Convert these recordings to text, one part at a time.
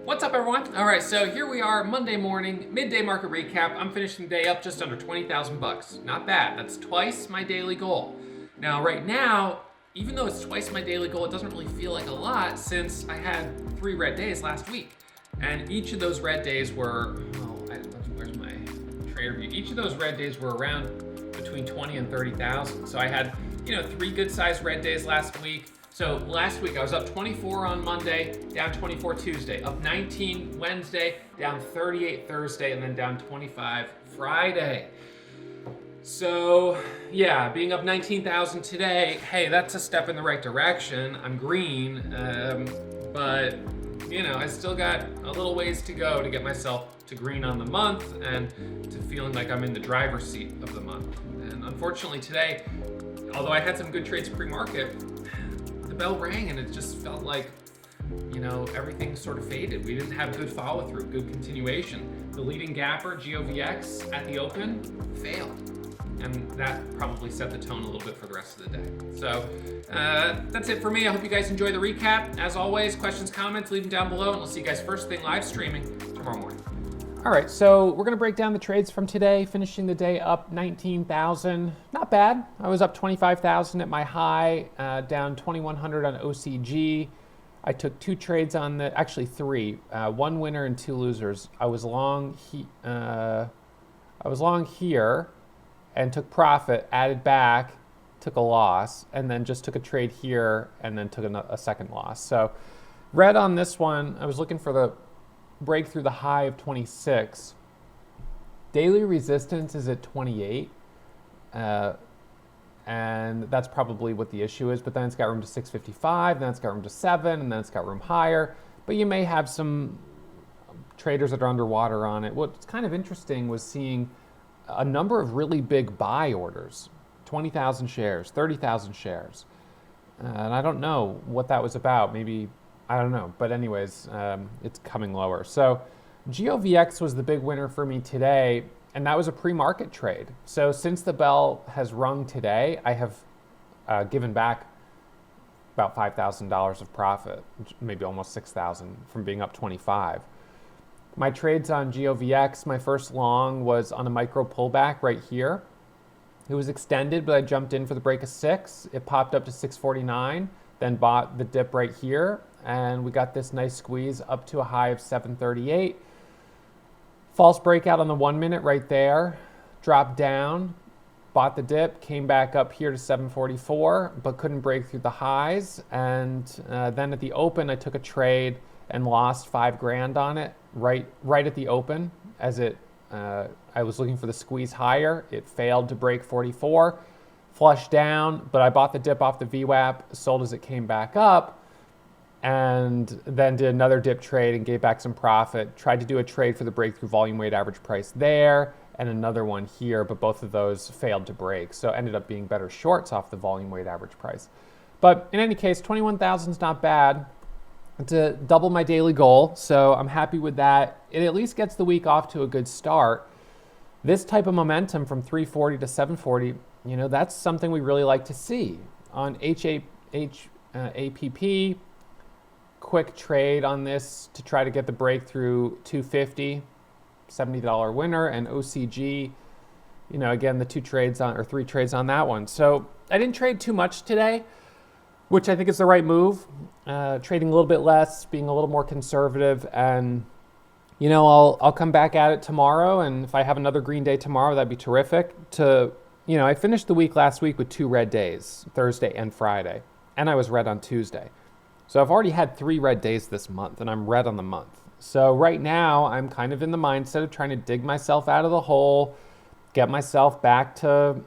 What's up, everyone? All right, so here we are, Monday morning, midday market recap. I'm finishing the day up just under 20,000 bucks. Not bad. That's twice my daily goal. Now, right now, even though it's twice my daily goal, it doesn't really feel like a lot since I had 3 red days last week. And each of those red days were, where's my trader view? Each of those red days were around between 20 and 30,000. So I had, 3 good sized red days last week. So last week I was up 24 on Monday, down 24 Tuesday, up 19 Wednesday, down 38 Thursday, and then down 25 Friday. So yeah, being up 19,000 today, hey, that's a step in the right direction. I'm green, but I still got a little ways to go to get myself to green on the month and to feeling like I'm in the driver's seat of the month. And unfortunately today, although I had some good trades pre-market, bell rang and it just felt like everything sort of faded. We didn't have good follow through, good continuation. The leading gapper, GOVX, at the open failed, and that probably set the tone a little bit for the rest of the day. So that's it for me. I hope you guys enjoy the recap. As always, questions, comments, leave them down below, and we'll see you guys first thing live streaming tomorrow morning. All right, so we're gonna break down the trades from today, finishing the day up 19,000. Not bad. I was up 25,000 at my high, down 2,100 on OCG. I took 2 trades on actually 3, 1 winner and 2 losers. I was long here and took profit, added back, took a loss, and then just took a trade here and then took a second loss. So red on this one, I was looking for the break through the high of 26. Daily resistance is at 28, and that's probably what the issue is, but then it's got room to 655, then it's got room to 7, and then it's got room higher, but you may have some traders that are underwater on it. What's kind of interesting was seeing a number of really big buy orders, 20,000 shares, 30,000 shares, and I don't know what that was about. Maybe I don't know, but anyways, it's coming lower. So GOVX was the big winner for me today, and that was a pre-market trade. So since the bell has rung today, I have given back about $5,000 of profit, maybe almost 6,000 from being up 25. My trades on GOVX, my first long was on a micro pullback right here. It was extended, but I jumped in for the break of 6. It popped up to 649, then bought the dip right here, and we got this nice squeeze up to a high of 738. False breakout on the 1 minute right there, dropped down, bought the dip, came back up here to 744, but couldn't break through the highs. And then at the open, I took a trade and lost 5 grand on it right at the open. As I was looking for the squeeze higher, it failed to break 44, flushed down, but I bought the dip off the VWAP, sold as it came back up, and then did another dip trade and gave back some profit. Tried to do a trade for the breakthrough volume weight average price there and another one here, but both of those failed to break. So ended up being better shorts off the volume weight average price. But in any case, 21,000 is not bad to double my daily goal. So I'm happy with that. It at least gets the week off to a good start. This type of momentum from 340 to 740, that's something we really like to see. On APP, quick trade on this to try to get the breakthrough 250, $70 winner, and OCG, again, the 3 trades on that one. So I didn't trade too much today, which I think is the right move. Trading a little bit less, being a little more conservative, and I'll come back at it tomorrow, and if I have another green day tomorrow, that'd be terrific. I finished the week last week with 2 red days, Thursday and Friday, and I was red on Tuesday. So I've already had 3 red days this month, and I'm red on the month. So right now, I'm kind of in the mindset of trying to dig myself out of the hole, get myself back to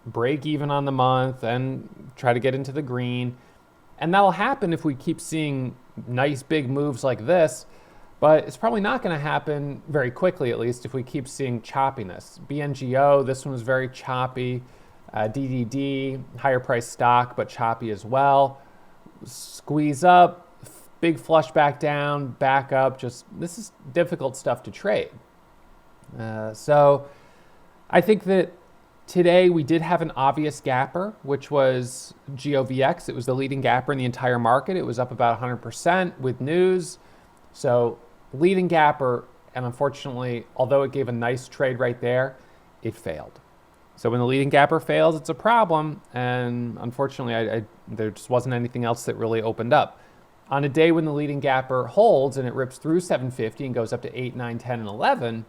break even on the month, and try to get into the green. And that'll happen if we keep seeing nice big moves like this, but it's probably not going to happen very quickly, at least, if we keep seeing choppiness. BNGO, this one was very choppy. DDD, higher price stock, but choppy as well. Squeeze up, big flush back down, back up. This is difficult stuff to trade. So I think that today we did have an obvious gapper, which was GOVX. It was the leading gapper in the entire market. It was up about 100% with news. So leading gapper, and unfortunately, although it gave a nice trade right there, it failed. So when the leading gapper fails, it's a problem, and unfortunately, there just wasn't anything else that really opened up. On a day when the leading gapper holds and it rips through 750 and goes up to 8, 9, 10, and 11,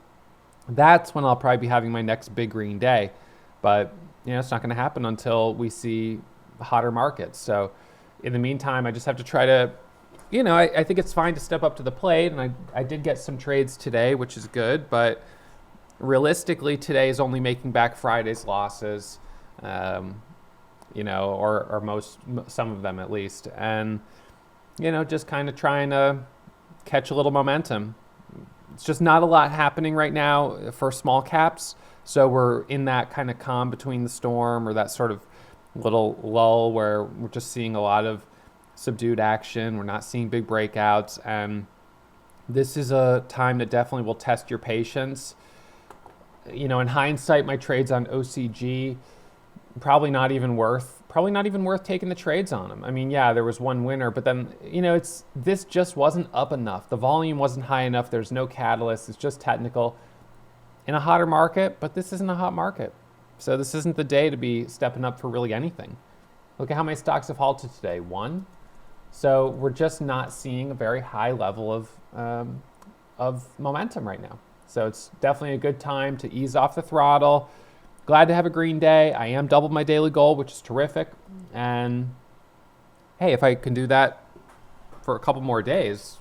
that's when I'll probably be having my next big green day. But it's not going to happen until we see hotter markets. So in the meantime, I just have to try to, I think it's fine to step up to the plate, and I did get some trades today, which is good, but realistically, today is only making back Friday's losses, or some of them at least, and just kind of trying to catch a little momentum. It's just not a lot happening right now for small caps, so we're in that kind of calm between the storm, or that sort of little lull where we're just seeing a lot of subdued action. We're not seeing big breakouts, and this is a time that definitely will test your patience. In hindsight, my trades on OCG probably not even worth taking the trades on them. I mean, yeah, there was one winner, but then this just wasn't up enough. The volume wasn't high enough. There's no catalyst. It's just technical in a hotter market, but this isn't a hot market, so this isn't the day to be stepping up for really anything. Look at how many stocks have halted today. 1. So we're just not seeing a very high level of momentum right now. So it's definitely a good time to ease off the throttle. Glad to have a green day. I am doubled my daily goal, which is terrific. And hey, if I can do that for a couple more days,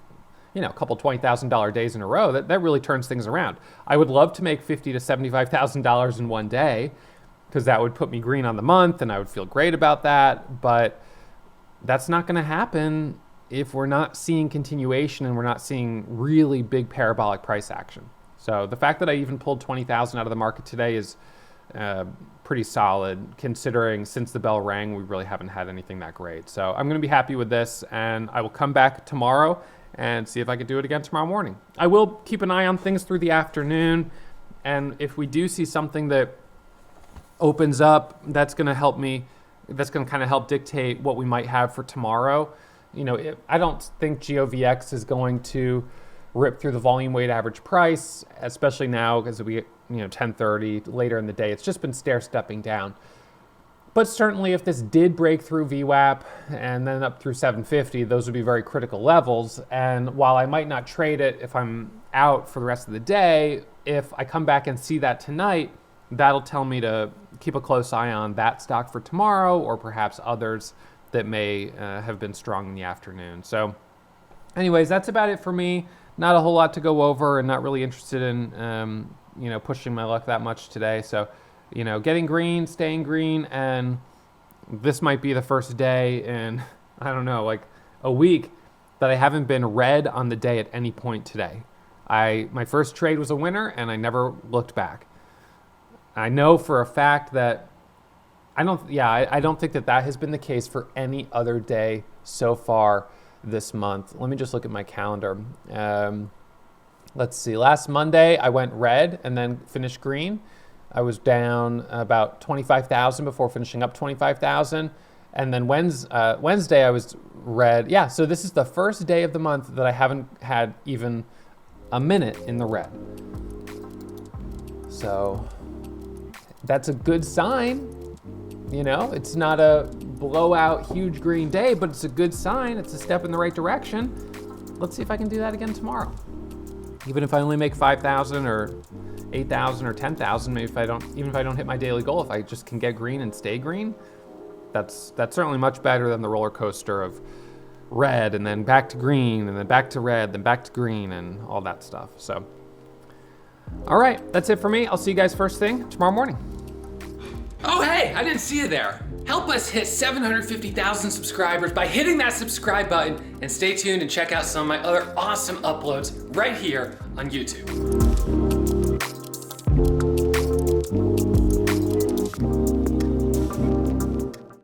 a couple $20,000 days in a row, that really turns things around. I would love to make $50,000 to $75,000 in one day, because that would put me green on the month and I would feel great about that. But that's not going to happen if we're not seeing continuation and we're not seeing really big parabolic price action. So the fact that I even pulled 20,000 out of the market today is pretty solid, considering since the bell rang, we really haven't had anything that great. So I'm going to be happy with this, and I will come back tomorrow and see if I can do it again tomorrow morning. I will keep an eye on things through the afternoon, and if we do see something that opens up, that's going to help me. That's going to kind of help dictate what we might have for tomorrow. I don't think GOVX is going to rip through the volume weighted average price, especially now because we 10:30 later in the day. It's just been stair stepping down. But certainly if this did break through VWAP and then up through 750, those would be very critical levels. And while I might not trade it if I'm out for the rest of the day, if I come back and see that tonight, that'll tell me to keep a close eye on that stock for tomorrow, or perhaps others that may have been strong in the afternoon. So anyways, that's about it for me. Not a whole lot to go over, and not really interested in pushing my luck that much today. So getting green, staying green, and this might be the first day in, I don't know, like a week that I haven't been red on the day at any point today. My first trade was a winner, and I never looked back. I know for a fact that I don't think that has been the case for any other day so far this month. Let me just look at my calendar. Let's see. Last Monday, I went red and then finished green. I was down about 25,000 before finishing up 25,000. And then Wednesday, I was red. Yeah, so this is the first day of the month that I haven't had even a minute in the red. So that's a good sign. It's not a blowout huge green day, but it's a good sign. It's a step in the right direction. Let's see if I can do that again tomorrow. Even if I only make 5,000 or 8,000 or 10,000, maybe if I don't hit my daily goal, if I just can get green and stay green, that's certainly much better than the roller coaster of red and then back to green and then back to red, then back to green and all that stuff. So, all right, that's it for me. I'll see you guys first thing tomorrow morning. Oh, hey, I didn't see you there. Help us hit 750,000 subscribers by hitting that subscribe button, and stay tuned and check out some of my other awesome uploads right here on YouTube.